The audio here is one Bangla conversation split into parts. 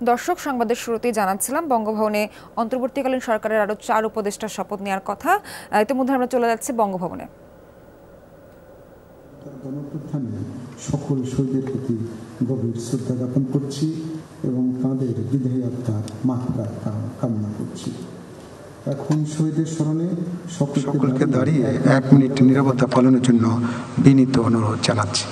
দর্শক, সংবাদের শুরুতেই জানাচ্ছিলাম বঙ্গভবনে অন্তর্বর্তীকালীন সরকারের আরও 4 উপদেষ্টার শপথ নেওয়ার কথা। ইতিমধ্যে আমরা চলে যাচ্ছি বঙ্গভবনে। গণঅভ্যুত্থানে সকল শহীদের প্রতি গভীর শ্রদ্ধা জ্ঞাপন করছি এবং তাঁদের বিদেহী আত্মার মাত্রা কামনা করছি। এখন শহীদের স্মরণে সকলকে দাঁড়িয়ে 1 মিনিট নীরবতা পালনের জন্য বিনীত অনুরোধ জানাচ্ছি।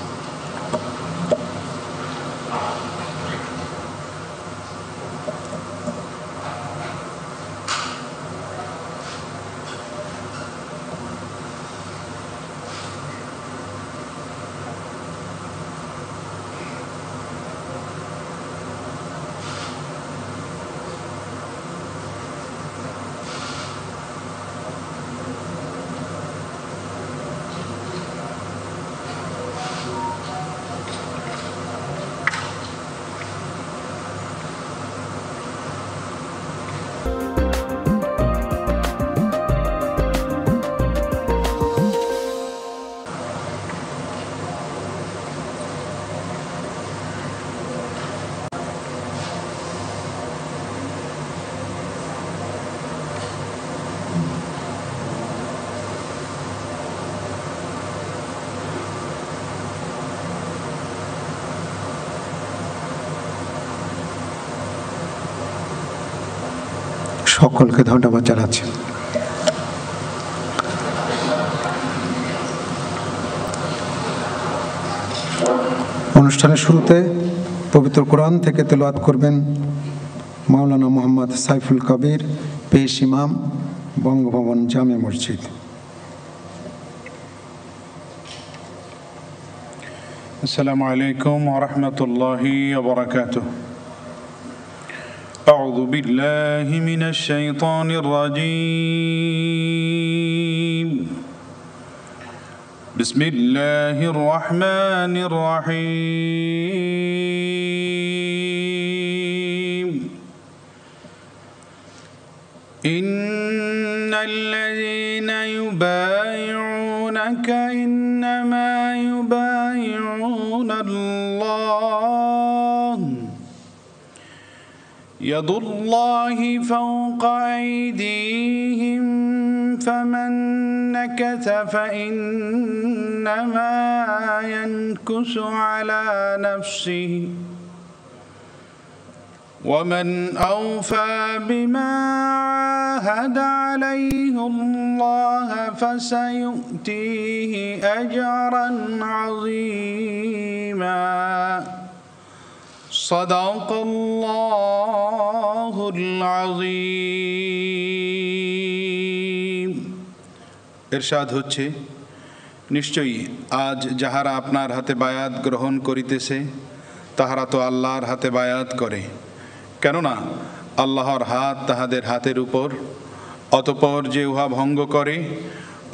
সকলকে ধন্যবাদ জানাচ্ছি। অনুষ্ঠানের শুরুতে পবিত্র কোরআন থেকে তেলাওয়াত করবেন মাওলানা মোহাম্মদ সাইফুল কবির, পেশ ইমাম, বঙ্গভবন জামে মসজিদ। আসসালামু আলাইকুম ওয়া রাহমাতুল্লাহি ওয়া বারাকাতুহু। أعوذ بالله من الشيطان الرجيم. بسم الله الرحمن الرحيم. إن الذين يبايعونك إنما يبايعون الله يد الله فوق أيديهم فمن نكث فإنما ينكث على نفسه ومن أوفى بما عاهد عليه الله فسيؤتيه أجرا عظيما. صدق الله العظيم. ইরশাদ হচ্ছে, নিশ্চয়ই আজ যাহারা আপনার হাতে বায়াত গ্রহণ করিতেছে তাহারা তো আল্লাহর হাতে বায়াত করে, কেননা আল্লাহর হাত তাহাদের হাতের উপর। অতঃপর যে উহা ভঙ্গ করে,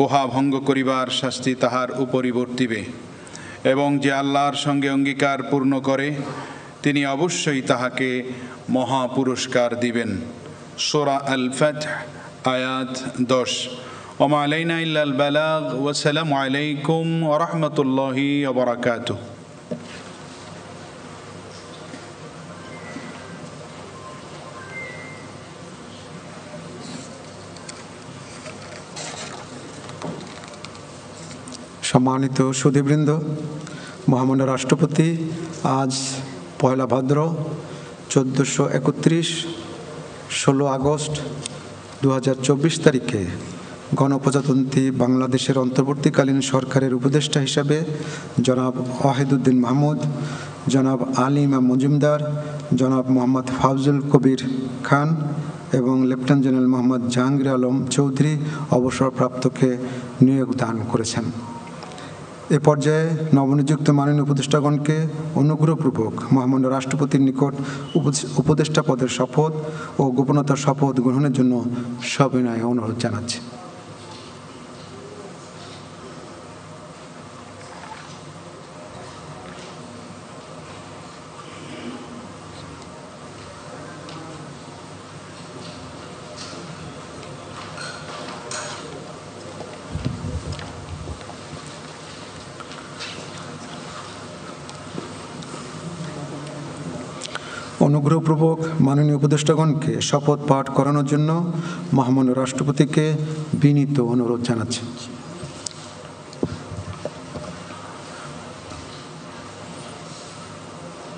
উহা ভঙ্গ করিবার শাস্তি তাহার উপরই বর্তিবে, এবং যে আল্লাহর সঙ্গে অঙ্গীকার পূর্ণ করে তিনি অবশ্যই তাহাকে মহা পুরস্কার দিবেন। সূরা আল ফাতহ আয়াত 10। ওয়া মা আলাইনা ইল্লাল বালাগ ওয়া আসসালামু আলাইকুম ওয়া রাহমাতুল্লাহি ওয়া বারাকাতুহু। সম্মানিত সুধীবৃন্দ, মহামান্য রাষ্ট্রপতি আজ 1 ভাদ্র 1431 16 আগস্ট 2024 তারিখে গণপ্রজাতন্ত্রী বাংলাদেশের অন্তর্বর্তীকালীন সরকারের উপদেষ্টা হিসাবে জনাব ওয়াহিদুদ্দিন মাহমুদ, জনাব আলী ইমাম মজুমদার, জনাব মোহাম্মদ ফাউজুল কবির খান এবং লেফটেন্যান্ট জেনারেল মোহাম্মদ জাহাঙ্গীর আলম চৌধুরী অবসরপ্রাপ্তকে নিয়োগ দান করেছেন। এ পর্যায়ে নবনিযুক্ত মাননীয় উপদেষ্টাগণকে অনুগ্রহপূর্বক মহামান্য রাষ্ট্রপতির নিকট উপদেষ্টা পদের শপথ ও গোপনতার শপথ গ্রহণের জন্য সবিনয়ে অনুরোধ জানাচ্ছি। অনুগ্রহপূর্বক মাননীয় উপদেষ্টাগণকে শপথ পাঠ করানোর জন্য মহামান্য রাষ্ট্রপতিকে বিনীত অনুরোধ জানাচ্ছি।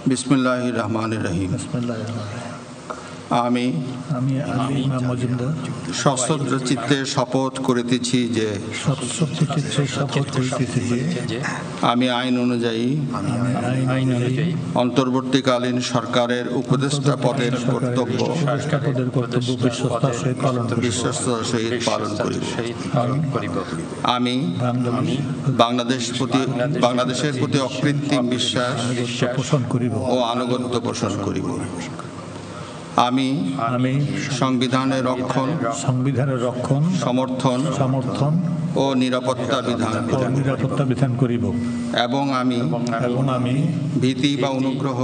বিসমিল্লাহির রহমানির রহিম। আমি আলী মজুমদার সশ্রদ্ধ চিত্তে শপথ করিতেছি যে আমি আইন অনুযায়ী অন্তর্বর্তীকালীন সরকারের উপদেষ্টা পদের কর্তব্য বিশ্বস্ততার সহিত পালন করিব। আমি বাংলাদেশের প্রতি অকৃত্রিম বিশ্বাস পোষণ করিব ও আনুগত্য পোষণ করিব। আমি সংবিধানের রক্ষণ সমর্থন ও নিরাপত্তা বিধান করিব এবং আমি ভীতি বা অনুগ্রহ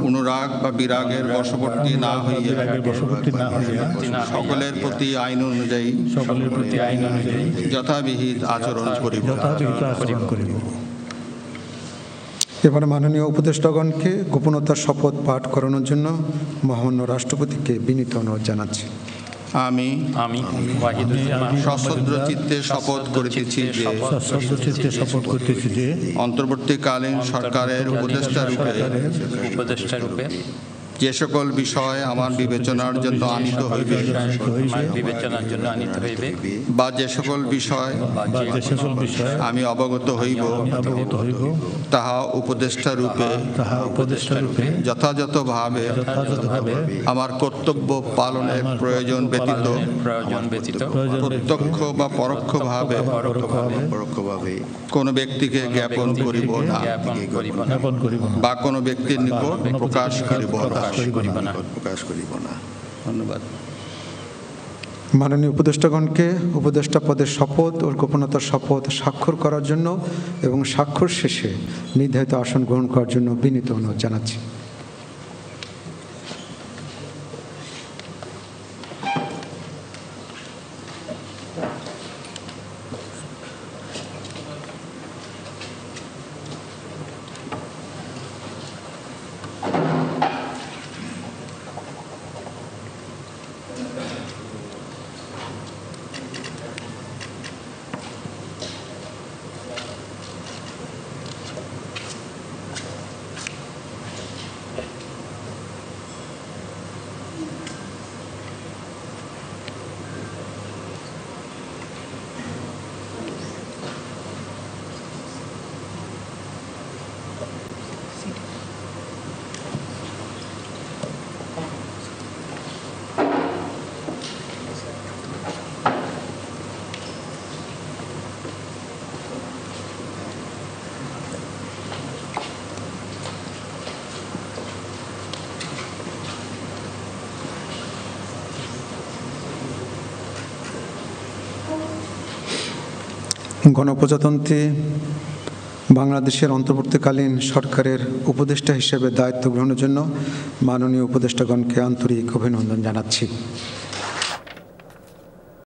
অনুরাগ বা বিরাগের বশবর্তী না হইয়া সকলের প্রতি আইন অনুযায়ী যথাবিহিত আচরণ করিব। এবারে মাননীয় উপদেষ্টাগণকে গোপনতার শপথ পাঠ করানোর জন্য মহামান্য রাষ্ট্রপতিকে বিনীত অনুরোধ জানাচ্ছি। আমি সশ্রদ্ধ চিত্তে শপথ করিতেছি যে অন্তর্বর্তীকালীন সরকারের উপদেষ্টা রূপে যে সকল বিষয় আমার বিবেচনার জন্য আনিত হইবে বা যে সকল বিষয় আমি অবগত হইব তাহা উপদেষ্টা রূপে যথাযথভাবে আমার কর্তব্য পালনের প্রয়োজন ব্যতীত প্রত্যক্ষ বা পরোক্ষভাবে কোনো ব্যক্তিকে জ্ঞাপন করিব না বা কোনো ব্যক্তির নিকট প্রকাশ করিব না। ধন্যবাদ। মাননীয় উপদেষ্টাগণকে উপদেষ্টা পদের শপথ ও গোপনতার শপথ স্বাক্ষর করার জন্য এবং স্বাক্ষর শেষে নির্ধারিত আসন গ্রহণ করার জন্য বিনীত অনুরোধ জানাচ্ছি। গণপ্রজাতন্ত্রী বাংলাদেশের অন্তর্বর্তীকালীন সরকারের উপদেষ্টা হিসেবে দায়িত্ব গ্রহণের জন্য মাননীয় উপদেষ্টাগণকে আন্তরিক অভিনন্দন জানাচ্ছি।